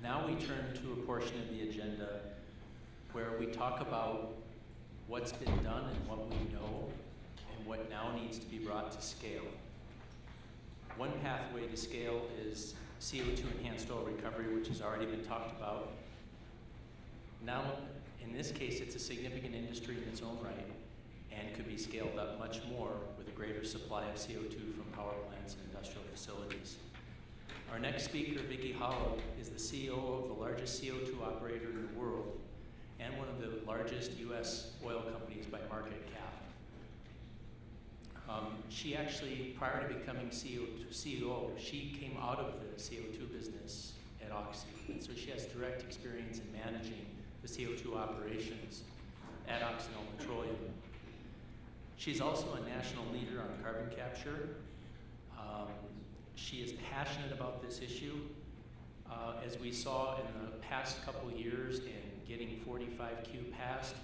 Now we turn to a portion of the agenda where we talk about what's been done and what we know and what now needs to be brought to scale. One pathway to scale is CO2 enhanced oil recovery, which has already been talked about. Now, in this case, it's a significant industry in its own right and could be scaled up much more with a greater supply of CO2 from power plants and industrial facilities. Our next speaker, Vicki Hollub, is the CEO of the largest CO2 operator in the world and one of the largest U.S. oil companies by market cap. She actually, prior to becoming CEO, she came out of the CO2 business at Oxy. And so she has direct experience in managing the CO2 operations at Occidental Petroleum. She's also a national leader on carbon capture. She is passionate about this issue. As we saw in the past couple of years in getting 45Q passed,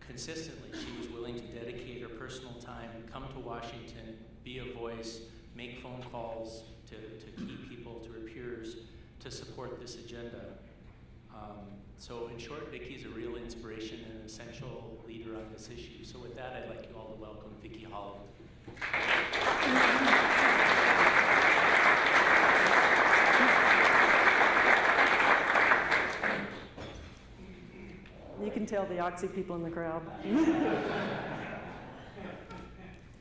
consistently she was willing to dedicate her personal time, come to Washington, be a voice, make phone calls to key people, to her peers, to support this agenda. So in short, Vicki's a real inspiration and an essential leader on this issue. So with that, I'd like you all to welcome Vicki Hollub. You can tell the Oxy people in the crowd.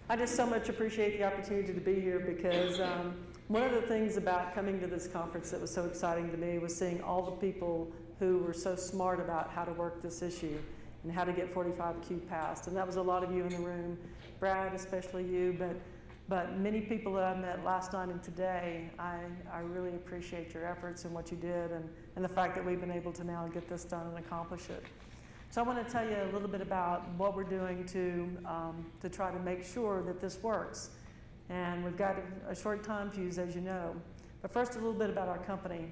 I just so much appreciate the opportunity to be here because one of the things about coming to this conference that was so exciting to me was seeing all the people who were so smart about how to work this issue and how to get 45Q passed. And that was a lot of you in the room, Brad, especially you, but many people that I met last night and today, I really appreciate your efforts and what you did and the fact that we've been able to now get this done and accomplish it. So I want to tell you a little bit about what we're doing to try to make sure that this works. And we've got a short time fuse, as you know. But first, a little bit about our company.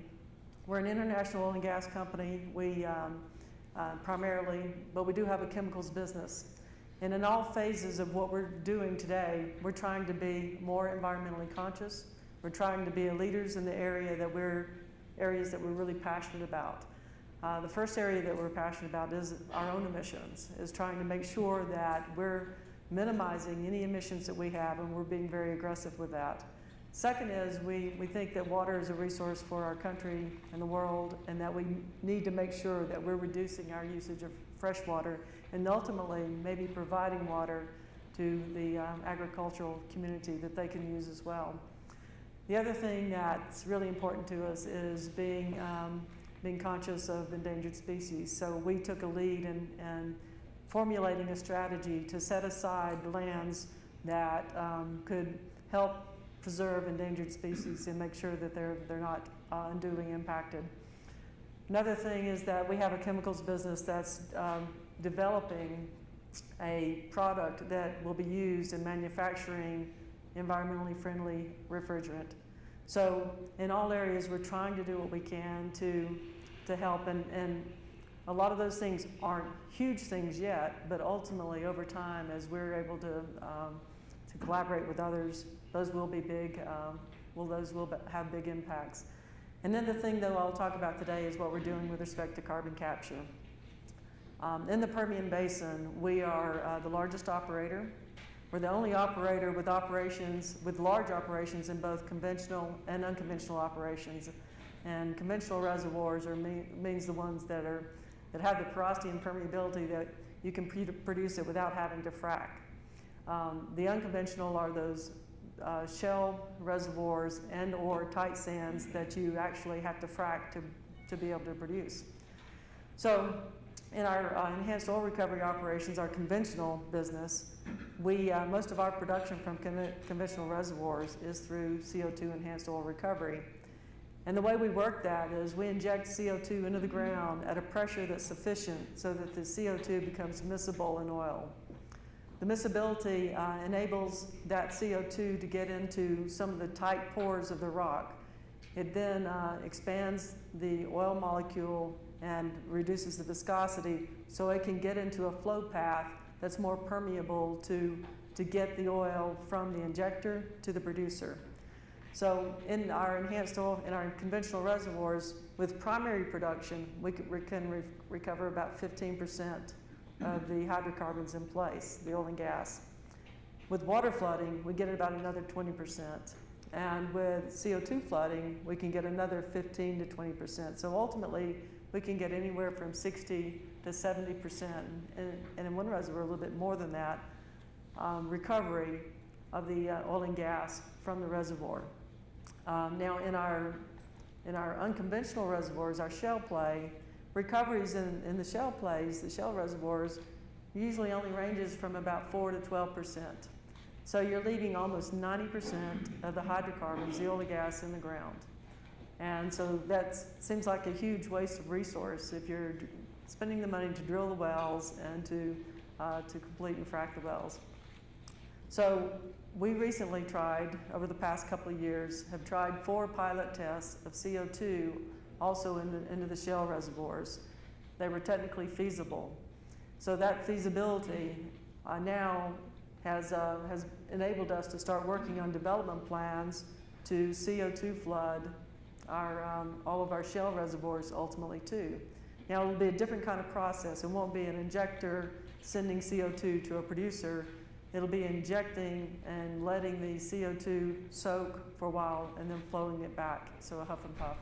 We're an international oil and gas company. We primarily, but we do have a chemicals business. And in all phases of what we're doing today, we're trying to be more environmentally conscious. We're trying to be leaders in the areas that we're really passionate about. The first area that we're passionate about is our own emissions, is trying to make sure that we're minimizing any emissions that we have, and we're being very aggressive with that. Second is we think that water is a resource for our country and the world, and that we need to make sure that we're reducing our usage of fresh water and ultimately maybe providing water to the agricultural community that they can use as well. The other thing that's really important to us is being conscious of endangered species. So we took a lead in formulating a strategy to set aside lands that could help preserve endangered species and make sure that they're not unduly impacted. Another thing is that we have a chemicals business that's developing a product that will be used in manufacturing environmentally friendly refrigerant. So in all areas, we're trying to do what we can to help, and a lot of those things aren't huge things yet, but ultimately over time, as we're able to collaborate with others, those will be big, those will have big impacts. And then the thing that I'll talk about today is what we're doing with respect to carbon capture. In the Permian Basin, we are the largest operator. We're the only operator with large operations in both conventional and unconventional operations. And conventional reservoirs means the ones that have the porosity and permeability that you can produce it without having to frack. The unconventional are those shell reservoirs and or tight sands that you actually have to frack to be able to produce. So in our enhanced oil recovery operations, our conventional business, most of our production from conventional reservoirs is through CO2 enhanced oil recovery. And the way we work that is we inject CO2 into the ground at a pressure that's sufficient so that the CO2 becomes miscible in oil. The miscibility enables that CO2 to get into some of the tight pores of the rock. It then expands the oil molecule and reduces the viscosity so it can get into a flow path that's more permeable to get the oil from the injector to the producer. So in our enhanced oil, in our conventional reservoirs, with primary production, we can recover about 15% of the hydrocarbons in place, the oil and gas. With water flooding, we get about another 20%. And with CO2 flooding, we can get another 15 to 20%. So ultimately, we can get anywhere from 60 to 70%, and in one reservoir, a little bit more than that, recovery of the oil and gas from the reservoir. Now, in our unconventional reservoirs, our shale play, recoveries in the shale plays, the shale reservoirs, usually only ranges from about 4 to 12%. So you're leaving almost 90% of the hydrocarbons, the oil and gas, in the ground. And so that seems like a huge waste of resource if you're spending the money to drill the wells and to complete and frack the wells. So we recently tried, over the past couple of years, have tried 4 pilot tests of CO2 also into the shale reservoirs. They were technically feasible. So that feasibility now has enabled us to start working on development plans to CO2 flood all of our shale reservoirs ultimately too. Now it'll be a different kind of process. It won't be an injector sending CO2 to a producer. It'll be injecting and letting the CO2 soak for a while and then flowing it back, so a huff and puff.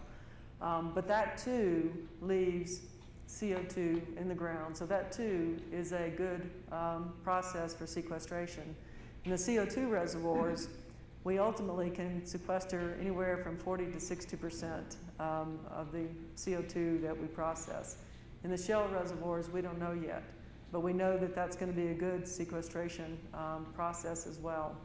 But that too leaves CO2 in the ground. So that too is a good process for sequestration. In the CO2 reservoirs, we ultimately can sequester anywhere from 40 to 60% of the CO2 that we process. In the shale reservoirs, we don't know yet, but we know that that's going to be a good sequestration process as well.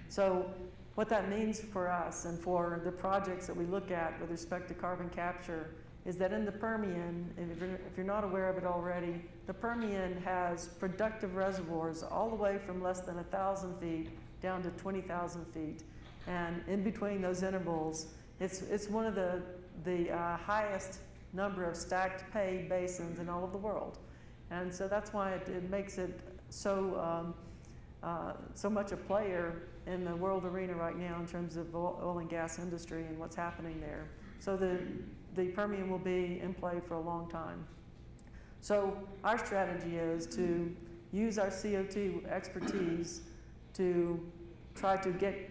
So what that means for us and for the projects that we look at with respect to carbon capture is that in the Permian, and if you're not aware of it already, the Permian has productive reservoirs all the way from less than 1,000 feet down to 20,000 feet. And in between those intervals, it's one of the highest number of stacked pay basins in all of the world. And so that's why it makes it so much a player in the world arena right now in terms of oil and gas industry and what's happening there. So the Permian will be in play for a long time. So our strategy is to use our CO2 expertise to try to get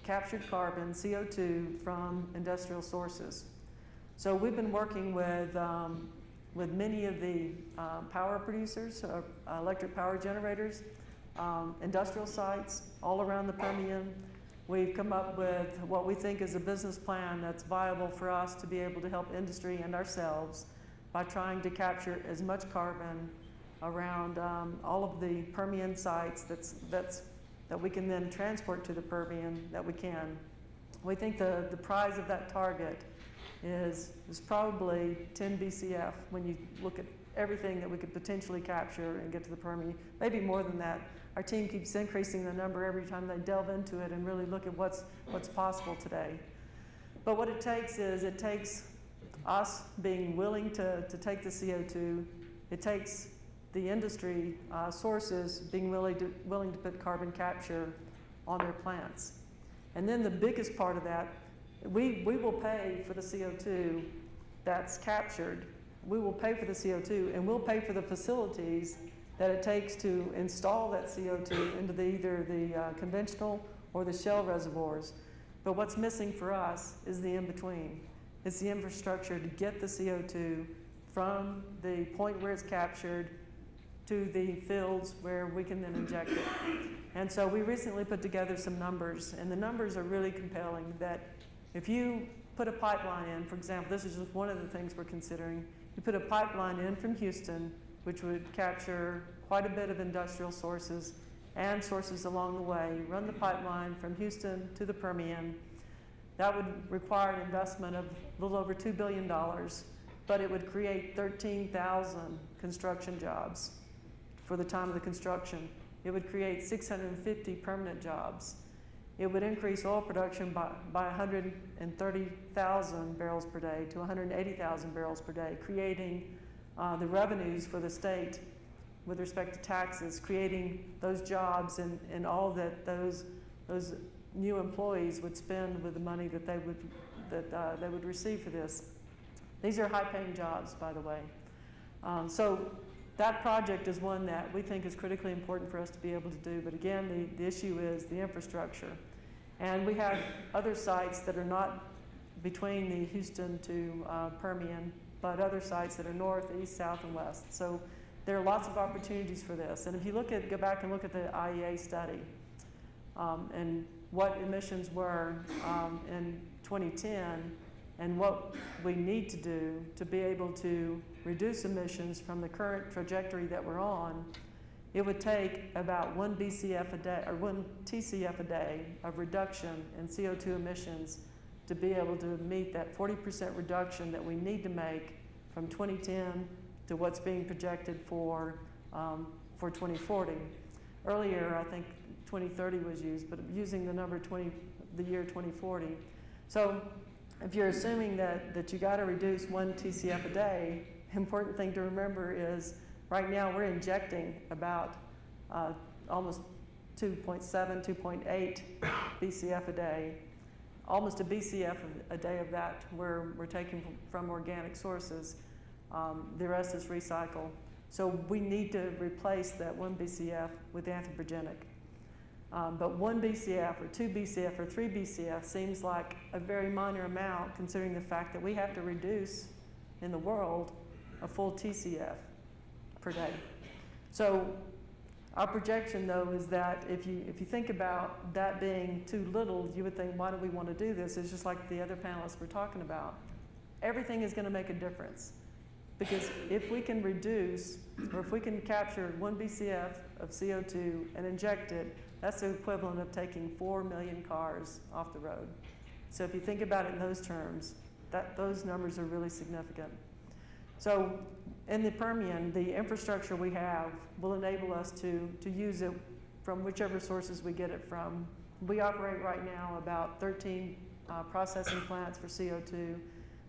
captured carbon, CO2, from industrial sources. So we've been working with many of the power producers, electric power generators, industrial sites all around the Permian. We've come up with what we think is a business plan that's viable for us to be able to help industry and ourselves by trying to capture as much carbon around all of the Permian sites that we can then transport to the Permian that we can. We think the prize of that target is probably 10 BCF when you look at everything that we could potentially capture and get to the Permian, maybe more than that. Our team keeps increasing the number every time they delve into it and really look at what's possible today. But what it takes is us being willing to take the CO2. It takes the industry sources being willing to put carbon capture on their plants. And then the biggest part of that, we will pay for the CO2 that's captured. We will pay for the CO2, and we'll pay for the facilities that it takes to install that CO2 into either the conventional or the shale reservoirs. But what's missing for us is the in-between. It's the infrastructure to get the CO2 from the point where it's captured to the fields where we can then inject it. And so we recently put together some numbers, and the numbers are really compelling, that if you put a pipeline in, for example, this is just one of the things we're considering, you put a pipeline in from Houston, which would capture quite a bit of industrial sources and sources along the way. You run the pipeline from Houston to the Permian. That would require an investment of a little over $2 billion, but it would create 13,000 construction jobs for the time of the construction. It would create 650 permanent jobs. It would increase oil production by 130,000 barrels per day to 180,000 barrels per day, creating the revenues for the state with respect to taxes, creating those jobs and all that those new employees would spend with the money that they would receive for this. These are high-paying jobs, by the way. So that project is one that we think is critically important for us to be able to do. But again, the issue is the infrastructure. And we have other sites that are not between the Houston to Permian, but other sites that are north, east, south, and west. So there are lots of opportunities for this. And if you go back and look at the IEA study and what emissions were in 2010 and what we need to do to be able to reduce emissions from the current trajectory that we're on, it would take about 1 BCF a day, or 1 TCF a day of reduction in CO2 emissions to be able to meet that 40% reduction that we need to make from 2010 to what's being projected for 2040. Earlier, I think 2030 was used, but using the year 2040. So if you're assuming that you got to reduce 1 TCF a day, important thing to remember is right now we're injecting about almost 2.7, 2.8 BCF a day. Almost a BCF a day of that we're taking from organic sources. The rest is recycled. So we need to replace that 1 BCF with anthropogenic. But 1 BCF or 2 BCF or 3 BCF seems like a very minor amount considering the fact that we have to reduce in the world a full TCF per day. So our projection though is that if you think about that being too little, you would think, why do we want to do this? It's just like the other panelists were talking about. Everything is going to make a difference. Because if we can reduce, or if we can capture 1 BCF of CO2 and inject it, that's the equivalent of taking 4 million cars off the road. So if you think about it in those terms, those numbers are really significant. So in the Permian, the infrastructure we have will enable us to use it from whichever sources we get it from. We operate right now about 13 processing plants for CO2.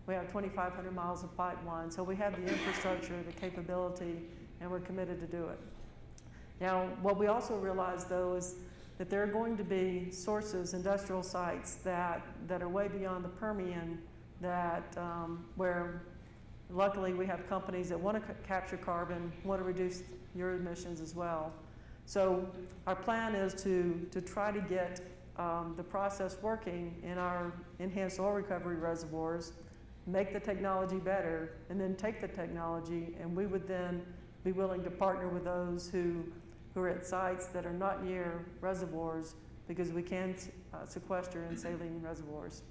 We have 2,500 miles of pipeline, so we have the infrastructure, the capability, and we're committed to do it. Now, what we also realize, though, is that there are going to be sources, industrial sites that are way beyond the Permian, where luckily we have companies that want to capture carbon, want to reduce your emissions as well. So our plan is to try to get the process working in our enhanced oil recovery reservoirs, make the technology better, and then take the technology, and we would then be willing to partner with those who are at sites that are not near reservoirs because we can sequester in saline reservoirs.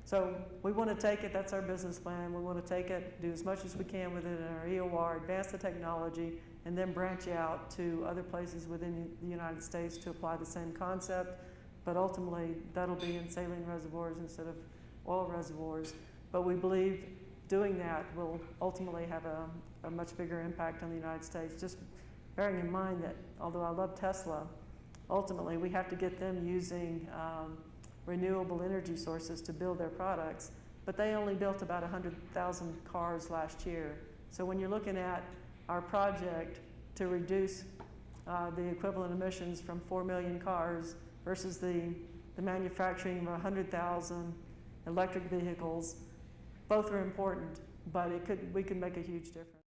So we want to take it, that's our business plan, we want to take it, do as much as we can with it in our EOR, advance the technology, and then branch out to other places within the United States to apply the same concept, but ultimately that'll be in saline reservoirs instead of oil reservoirs. But we believe doing that will ultimately have a much bigger impact on the United States. Just bearing in mind that although I love Tesla, ultimately we have to get them using renewable energy sources to build their products, but they only built about 100,000 cars last year. So when you're looking at our project to reduce the equivalent emissions from 4 million cars versus the manufacturing of 100,000 electric vehicles, both are important, but we could make a huge difference.